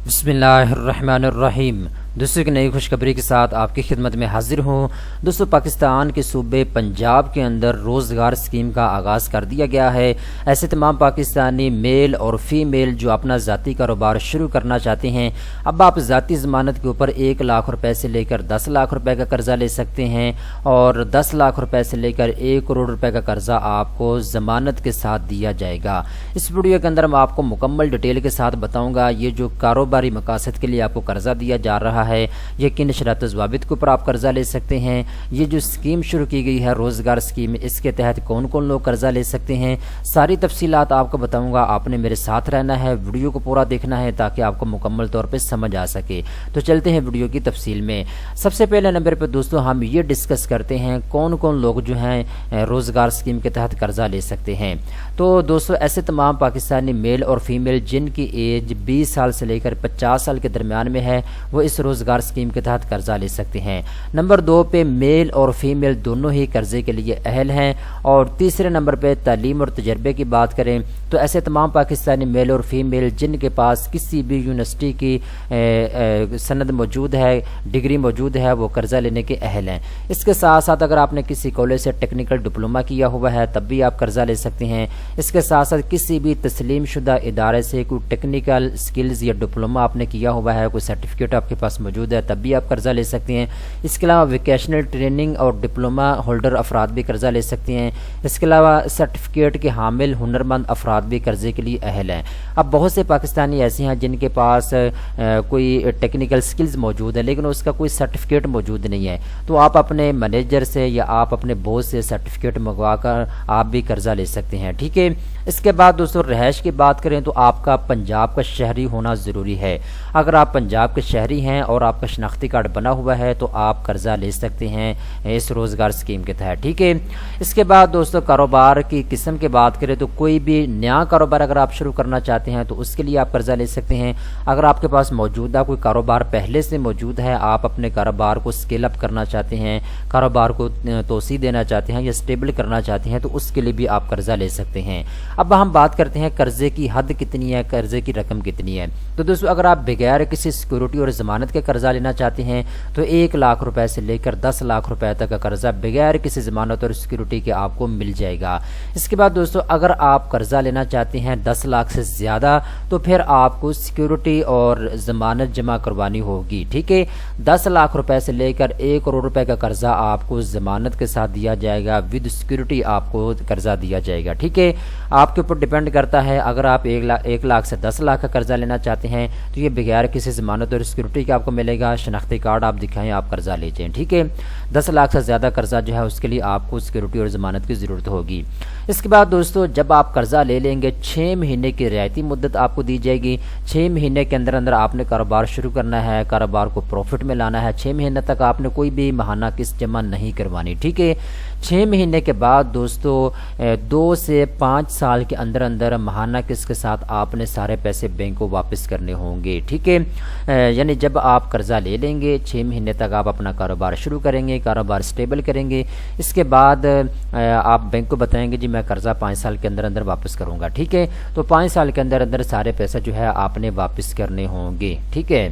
بسم اللہ الرحمن الرحیم۔ دوستوں ایک نئی خوشخبری کے ساتھ آپ کی خدمت میں حاضر ہوں۔ دوستوں پاکستان کے صوبے پنجاب کے اندر روزگار اسکیم کا آغاز کر دیا گیا ہے۔ ایسے تمام پاکستانی میل اور فیمیل جو اپنا ذاتی کاروبار شروع کرنا چاہتے ہیں، اب آپ ذاتی ضمانت کے اوپر 1 لاکھ روپے سے لے کر 10 لاکھ روپے کا قرضہ لے سکتے ہیں، اور 10 لاکھ روپے سے لے کر 1 کروڑ روپے کا قرضہ آپ کو ضمانت کے ساتھ دیا جائے گا۔ اس ویڈیو کے اندر میں آپ کو مکمل ڈیٹیل کے ساتھ بتاؤں گا یہ جو کاروباری مقاصد کے لیے آپ کو قرضہ دیا جا رہا ہے، یہ کن شرط و ضوابط کے اوپر آپ قرضہ لے سکتے ہیں، یہ جو اسکیم شروع کی گئی ہے روزگار اسکیم، اس کے تحت کون کون لوگ قرضہ لے سکتے ہیں، ساری تفصیلات آپ کو بتاؤں گا۔ آپ نے میرے ساتھ رہنا ہے، ویڈیو کو پورا دیکھنا ہے تاکہ آپ کو مکمل طور پہ سمجھ آ سکے۔ تو چلتے ہیں ویڈیو کی تفصیل میں۔ سب سے پہلے نمبر پہ دوستوں ہم یہ ڈسکس کرتے ہیں کون کون لوگ جو ہیں روزگار اسکیم کے تحت قرضہ لے سکتے ہیں۔ تو دوستوں ایسے تمام پاکستانی میل اور فیمیل جن کی ایج 20 سال سے لے کر 50 سال کے درمیان میں ہے، وہ اس روزگار اسکیم کے تحت قرضہ لے سکتے ہیں۔ نمبر 2 پہ میل اور فیمیل دونوں ہی قرضے کے لیے اہل ہیں، اور تیسرے نمبر پہ تعلیم اور تجربے کی بات کریں تو ایسے تمام پاکستانی میل اور فیمیل جن کے پاس کسی بھی یونیورسٹی کی سند موجود ہے، ڈگری موجود ہے، وہ قرضہ لینے کے اہل ہیں۔ اس کے ساتھ ساتھ اگر آپ نے کسی کالج سے ٹیکنیکل ڈپلومہ کیا ہوا ہے تب بھی آپ قرضہ لے سکتے ہیں۔ اس کے ساتھ ساتھ کسی بھی تسلیم شدہ ادارے سے کوئی ٹیکنیکل سکلز یا ڈپلومہ آپ نے کیا ہوا ہے، کوئی سرٹیفکیٹ آپ کے پاس موجود ہے تب بھی آپ قرضہ لے سکتے ہیں۔ اس کے علاوہ ویکیشنل ٹریننگ اور ڈپلومہ ہولڈر افراد بھی قرضہ لے سکتے ہیں۔ اس کے علاوہ سرٹیفکیٹ کے حامل ہنرمند افراد بھی قرضے کے لیے اہل ہیں۔ اب بہت سے پاکستانی ایسے ہیں جن کے پاس کوئی ٹیکنیکل سکلز موجود ہے لیکن اس کا کوئی سرٹیفکیٹ موجود نہیں ہے، تو آپ اپنے مینیجر سے یا آپ اپنے باس سے سرٹیفکیٹ منگوا کر آپ بھی قرضہ لے سکتے ہیں، ٹھیک ہے۔ اس کے بعد دوستوں رہائش کی بات کریں تو آپ کا پنجاب کا شہری ہونا ضروری ہے۔ اگر آپ پنجاب کے شہری ہیں اور آپ کا شناختی کارڈ بنا ہوا ہے تو آپ قرضہ لے سکتے ہیں اس روزگار اسکیم کے تحت، ٹھیک ہے۔ اس کے بعد دوستوں کاروبار کی قسم کی بات کریں تو کوئی بھی نیا کاروبار اگر آپ شروع کرنا چاہتے ہیں تو اس کے لیے آپ قرضہ لے سکتے ہیں۔ اگر آپ کے پاس موجودہ کوئی کاروبار پہلے سے موجود ہے، آپ اپنے کاروبار کو اسکیل اپ کرنا چاہتے ہیں، کاروبار کو توسیع دینا چاہتے ہیں یا اسٹیبل کرنا چاہتے ہیں تو اس کے لیے بھی آپ قرضہ لے سکتے ہیں۔ اب ہم بات کرتے ہیں قرضے کی حد کتنی ہے، قرضے کی رقم کتنی ہے۔ تو دوستو اگر آپ بغیر کسی سیکورٹی اور ضمانت کے قرضہ لینا چاہتے ہیں تو 1 لاکھ روپے سے لے کر 10 لاکھ روپے تک کا قرضہ بغیر کسی ضمانت اور سیکورٹی کے آپ کو مل جائے گا۔ اس کے بعد دوستو اگر آپ قرضہ لینا چاہتے ہیں 10 لاکھ سے زیادہ تو پھر آپ کو سیکورٹی اور ضمانت جمع کروانی ہوگی، ٹھیک ہے۔ 10 لاکھ روپے سے لے کر 1 کروڑ روپے کا قرضہ آپ کو ضمانت کے ساتھ دیا جائے گا، ود سیکورٹی آپ کو قرضہ دیا جائے گا، ٹھیک ہے۔ آپ کے اوپر ڈیپینڈ کرتا ہے، اگر آپ 1 لاکھ سے 10 لاکھ کا قرضہ لینا چاہتے ہیں تو یہ بغیر کسی ضمانت اور سیکورٹی کے آپ کو ملے گا، شناختی کارڈ آپ دکھائیں آپ قرضہ لے جائیں، ٹھیک ہے۔ 10 لاکھ سے زیادہ قرضہ جو ہے اس کے لیے آپ کو سیکورٹی اور ضمانت کی ضرورت ہوگی۔ اس کے بعد دوستو جب آپ قرضہ لے لیں گے 6 مہینے کی رعایتی مدت آپ کو دی جائے گی۔ 6 مہینے کے اندر اندر آپ نے کاروبار شروع کرنا ہے، کاروبار کو پروفٹ میں لانا ہے۔ 6 مہینے تک آپ نے کوئی بھی ماہانہ قسط جمع نہیں کروانی، ٹھیک ہے۔ 6 مہینے کے بعد دوستو 2 سے 5 سال کے اندر اندر ماہانہ قسط کے ساتھ آپ نے سارے پیسے بینک کو واپس کرنے ہوں گے، ٹھیک ہے۔ یعنی جب آپ قرضہ لے لیں گے 6 مہینے تک آپ اپنا کاروبار شروع کریں گے، کاروبار سٹیبل کریں گے، اس کے بعد آپ بینک کو بتائیں گے جی میں قرضہ 5 سال کے اندر اندر واپس کروں گا، ٹھیک ہے۔ تو 5 سال کے اندر اندر سارے پیسے جو ہے آپ نے واپس کرنے ہوں گے، ٹھیک ہے۔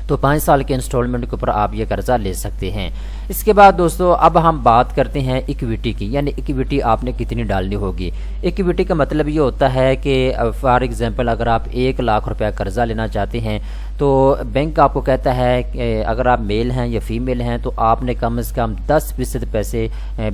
تو 5 سال کے انسٹالمنٹ کے اوپر آپ یہ قرضہ لے سکتے ہیں۔ اس کے بعد دوستو اب ہم بات کرتے ہیں ایکویٹی کی، یعنی ایکویٹی آپ نے کتنی ڈالنی ہوگی۔ ایکویٹی کا مطلب یہ ہوتا ہے کہ فار ایگزامپل اگر آپ 1 لاکھ روپے قرضہ لینا چاہتے ہیں تو بینک آپ کو کہتا ہے کہ اگر آپ میل ہیں یا فیمیل ہیں تو آپ نے کم از کم 10% پیسے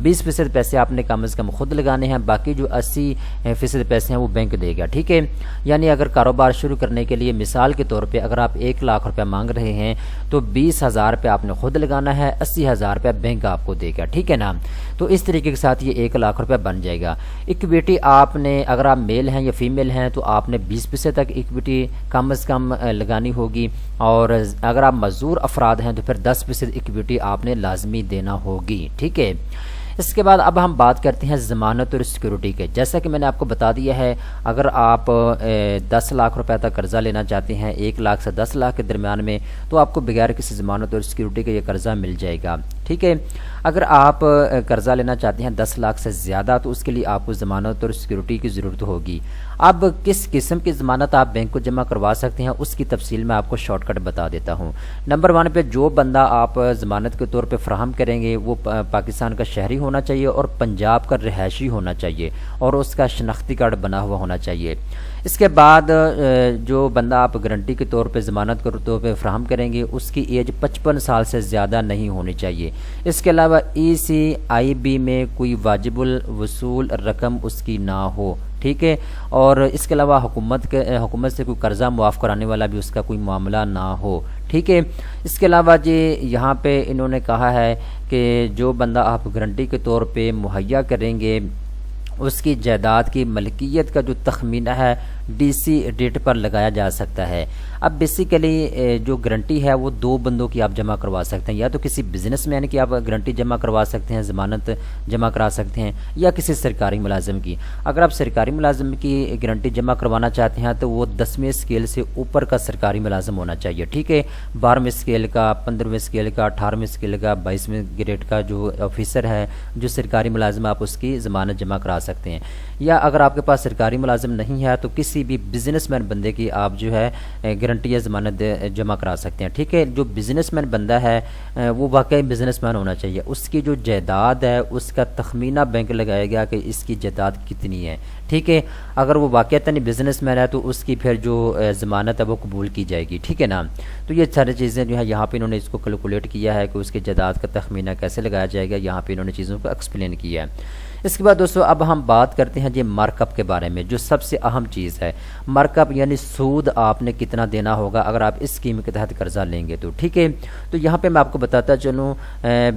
20% پیسے آپ نے کم از کم خود لگانے ہیں، باقی جو 80% پیسے ہیں وہ بینک دے گا، ٹھیک ہے۔ یعنی اگر کاروبار شروع کرنے کے لیے مثال کے طور پہ اگر آپ 1 لاکھ روپے مانگ رہے ہیں تو 20,000 روپے آپ نے خود لگانا ہے، 80,000 روپے بینک آپ کو دے گا، ٹھیک ہے نا۔ تو اس طریقے کے ساتھ یہ 1 لاکھ روپے بن جائے گا۔ ایکویٹی آپ نے اگر آپ میل ہیں یا فیمیل ہیں تو آپ نے 20% تک ایکویٹی کم از کم لگانی ہوگی، اور اگر آپ معذور افراد ہیں تو پھر 10% ایکویٹی آپ نے لازمی دینا ہوگی، ٹھیک ہے۔ اس کے بعد اب ہم بات کرتے ہیں ضمانت اور سیکورٹی کے۔ جیسا کہ میں نے آپ کو بتا دیا ہے اگر آپ 10 لاکھ روپے تک قرضہ لینا چاہتے ہیں 1 لاکھ سے 10 لاکھ کے درمیان میں تو آپ کو بغیر کسی ضمانت اور سیکورٹی کے یہ قرضہ مل جائے گا، ٹھیک ٹھیک ہے۔ اگر آپ قرضہ لینا چاہتے ہیں 10 لاکھ سے زیادہ تو اس کے لیے آپ کو ضمانت اور سیکیورٹی کی ضرورت ہوگی۔ اب کس قسم کی ضمانت آپ بینک کو جمع کروا سکتے ہیں اس کی تفصیل میں آپ کو شارٹ کٹ بتا دیتا ہوں۔ نمبر 1 پہ جو بندہ آپ ضمانت کے طور پہ فراہم کریں گے وہ پاکستان کا شہری ہونا چاہیے اور پنجاب کا رہائشی ہونا چاہیے اور اس کا شناختی کارڈ بنا ہوا ہونا چاہیے۔ اس کے بعد جو بندہ آپ گارنٹی کے طور پہ ضمانت کے طور پہ فراہم کریں گے اس کی ایج 55 سال سے زیادہ نہیں ہونی چاہیے۔ اس کے علاوہ ECIB میں کوئی واجب الوصول رقم اس کی نہ ہو، ٹھیک ہے، اور اس کے علاوہ حکومت سے کوئی قرضہ معاف کرانے والا بھی اس کا کوئی معاملہ نہ ہو، ٹھیک ہے۔ اس کے علاوہ جی یہاں پہ انہوں نے کہا ہے کہ جو بندہ آپ گارنٹی کے طور پہ مہیا کریں گے اس کی جائیداد کی ملکیت کا جو تخمینہ ہے DC ڈیٹ پر لگایا جا سکتا ہے۔ اب بیسیکلی جو گارنٹی ہے وہ 2 بندوں کی آپ جمع کروا سکتے ہیں، یا تو کسی بزنس مین کی آپ گارنٹی جمع کروا سکتے ہیں، ضمانت جمع کرا سکتے ہیں، یا کسی سرکاری ملازم کی۔ اگر آپ سرکاری ملازم کی گارنٹی جمع کروانا چاہتے ہیں تو وہ 10ویں اسکیل سے اوپر کا سرکاری ملازم ہونا چاہیے، ٹھیک ہے، 12ویں اسکیل کا، 15ویں اسکیل کا، 18ویں اسکیل کا، 22ویں گریڈ کا جو آفیسر ہے جو سرکاری ملازم آپ اس کی ضمانت جمع کرا سکتے ہیں۔ یا اگر آپ کے پاس سرکاری ملازم نہیں ہے تو کسی بھی بزنس مین بندے کی آپ جو ہے گارنٹی یا ضمانت جمع کرا سکتے ہیں، ٹھیک ہے۔ جو بزنس مین بندہ ہے وہ واقعی بزنس مین ہونا چاہیے، اس کی جو جائیداد ہے اس کا تخمینہ بینک لگائے گا کہ اس کی جائیداد کتنی ہے، ٹھیک ہے۔ اگر وہ واقعتاً بزنس مین ہے تو اس کی پھر جو ضمانت ہے وہ قبول کی جائے گی، ٹھیک ہے نا۔ تو یہ ساری چیزیں جو ہے یہاں پہ انہوں نے اس کو کیلکولیٹ کیا ہے کہ اس کی جائیداد کا تخمینہ کیسے لگایا جائے گا، یہاں پہ انہوں نے چیزوں کو ایکسپلین کیا ہے۔ اس کے بعد دوستو اب ہم بات کرتے ہیں جی مارک اپ کے بارے میں، جو سب سے اہم چیز ہے۔ مارک اپ یعنی سود آپ نے کتنا دینا ہوگا اگر آپ اس اسکیم کے تحت قرضہ لیں گے تو، ٹھیک ہے۔ تو یہاں پہ میں آپ کو بتاتا چلوں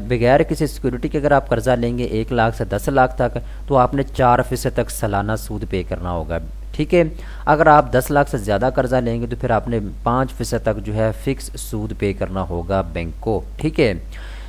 بغیر کسی سیکیورٹی کے اگر آپ قرضہ لیں گے 1 لاکھ سے 10 لاکھ تک تو آپ نے 4% تک سالانہ سود پے کرنا ہوگا، ٹھیک ہے۔ اگر آپ 10 لاکھ سے زیادہ قرضہ لیں گے تو پھر آپ نے 5% تک جو ہے فکس سود پے کرنا ہوگا بینک کو، ٹھیک ہے۔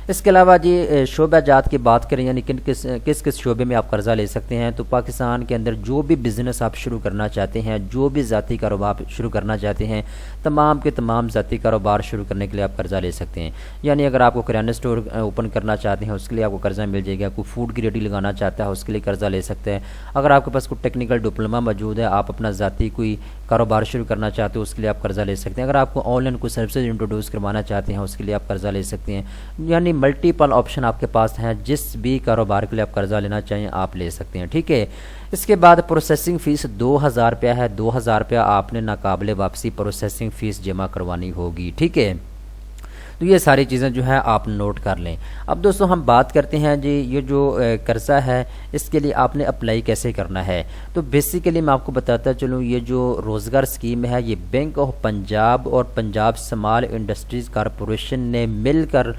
اس کے علاوہ جی شعبہ جات کی بات کریں یعنی کس شعبے میں آپ قرضہ لے سکتے ہیں، تو پاکستان کے اندر جو بھی بزنس آپ شروع کرنا چاہتے ہیں، جو بھی ذاتی کاروبار شروع کرنا چاہتے ہیں، تمام کے تمام ذاتی کاروبار شروع کرنے کے لیے آپ قرضہ لے سکتے ہیں۔ یعنی اگر آپ کو کریانہ اسٹور اوپن کرنا چاہتے ہیں اس کے لیے آپ کو قرضہ مل جائے گا، کوئی فوڈ کی ریڈی لگانا چاہتا ہے اس کے لیے قرضہ لے سکتے ہیں۔ اگر آپ کے پاس کوئی ٹیکنیکل ڈپلومہ موجود ہے، آپ اپنا ذاتی کوئی کاروبار شروع کرنا چاہتے ہیں اس کے لیے آپ قرضہ لے سکتے ہیں۔ اگر آپ کو آن لائن کوئی سروسز انٹروڈیوس کروانا چاہتے ہیں اس کے لیے آپ قرضہ لے سکتے ہیں۔ یعنی ملٹیپل آپشن آپ کے پاس ہیں، جس بھی کاروبار کے لیے آپ قرضہ لینا چاہیں آپ لے سکتے ہیں، ٹھیک ہے۔ اس کے بعد پروسیسنگ فیس 2000 روپیہ ہے، 2000 روپیہ آپ نے ناقابل واپسی پروسیسنگ فیس جمع کروانی ہوگی، ٹھیک ہے۔ تو یہ ساری چیزیں جو ہے آپ نوٹ کر لیں۔ اب دوستو ہم بات کرتے ہیں جی یہ جو قرضہ ہے اس کے لیے آپ نے اپلائی کیسے کرنا ہے۔ تو بیسیکلی میں آپ کو بتاتا چلوں یہ جو روزگار اسکیم ہے یہ بینک آف پنجاب اور پنجاب اسمال انڈسٹریز کارپوریشن نے مل کر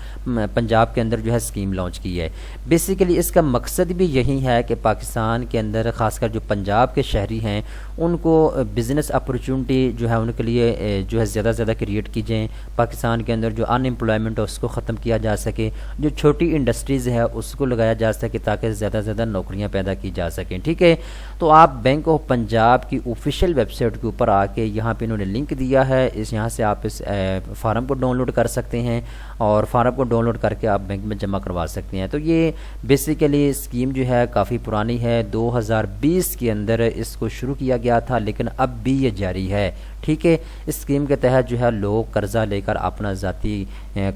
پنجاب کے اندر جو ہے اسکیم لانچ کی ہے۔ بیسیکلی اس کا مقصد بھی یہی ہے کہ پاکستان کے اندر خاص کر جو پنجاب کے شہری ہیں ان کو بزنس اپرچونٹی جو ہے ان کے لیے جو ہے زیادہ سے زیادہ کریٹ کی جائیں، پاکستان کے اندر جو امپلائمنٹ ہے اس کو ختم کیا جا سکے، جو چھوٹی انڈسٹریز ہے اس کو لگایا جا سکے تاکہ زیادہ سے زیادہ نوکریاں پیدا کی جا سکیں، ٹھیک ہے۔ تو آپ بینک آف پنجاب کی آفیشیل ویب سائٹ کے اوپر آ کے یہاں پہ انہوں نے لنک دیا ہے، یہاں سے آپ اس فارم کو ڈاؤن لوڈ کر سکتے ہیں اور فارم کو ڈاؤن لوڈ کر کے آپ بینک میں جمع کروا سکتے ہیں۔ تو یہ بیسیکلی اسکیم جو ہے کافی پرانی ہے، 2020 کے اندر اس کو شروع کیا گیا تھا لیکن اب بھی یہ جاری ہے، ٹھیک ہے۔ اس اسکیم کے تحت جو ہے لوگ قرضہ لے کر اپنا ذاتی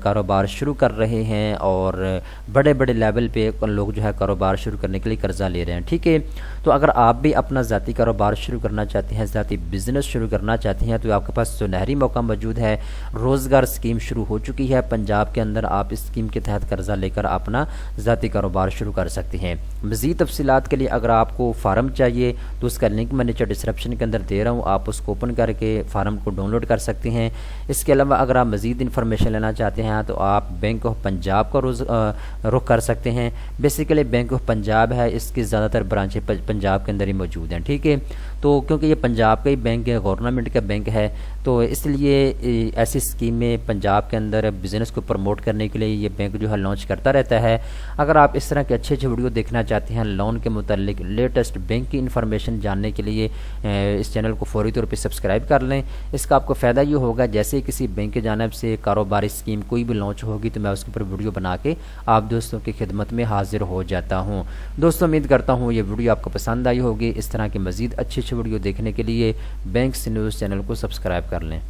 کاروبار شروع کر رہے ہیں اور بڑے بڑے لیول پہ لوگ جو ہے کاروبار شروع کرنے کے لیے قرضہ لے رہے ہیں، ٹھیک ہے۔ تو اگر آپ بھی اپنا ذاتی کاروبار شروع کرنا چاہتے ہیں، ذاتی بزنس شروع کرنا چاہتے ہیں تو آپ کے پاس سنہری موقع موجود ہے۔ روزگار اسکیم شروع ہو چکی ہے پنجاب کے اندر، آپ اس اسکیم کے تحت قرضہ لے کر اپنا ذاتی کاروبار شروع کر سکتے ہیں۔ مزید تفصیلات کے لیے اگر آپ کو فارم چاہیے تو اس کا لنک میں نیچے ڈسکرپشن کے اندر دے رہا ہوں، آپ اس کو اوپن کر کے فارم کو ڈاؤن لوڈ کر سکتے ہیں۔ اس کے علاوہ اگر آپ مزید انفارمیشن لینا چاہتے ہیں تو آپ بینک آف پنجاب کا رخ کر سکتے ہیں۔ بیسیکلی بینک آف پنجاب ہے، اس کی زیادہ تر برانچیں پنجاب کے اندر ہی موجود ہیں، ٹھیک ہے۔ تو کیونکہ یہ پنجاب کا ہی بینک ہے، گورنمنٹ کا بینک ہے، تو اس لیے ایسی اسکیمیں پنجاب کے اندر بزنس کو پروموٹ کرنے کے لیے یہ بینک جو ہے لانچ کرتا رہتا ہے۔ اگر آپ اس طرح کے اچھے اچھے ویڈیو دیکھنا چاہتے ہیں لون کے متعلق لیٹسٹ بینک کی انفارمیشن جاننے کے لیے اس چینل کو فوری طور پہ سبسکرائب کر لیں۔ اس کا آپ کو فائدہ یہ ہوگا جیسے ہی کسی بینک کی جانب سے کاروباری اسکیم کوئی بھی لانچ ہوگی تو میں اس کے اوپر ویڈیو بنا کے آپ دوستوں کی خدمت میں حاضر ہو جاتا ہوں۔ دوستوں امید کرتا ہوں یہ ویڈیو آپ کو پسند آئی ہوگی۔ اس طرح کے مزید اچھے اچھے ویڈیو دیکھنے کے لیے بینکس نیوز چینل کو سبسکرائب کر لیں۔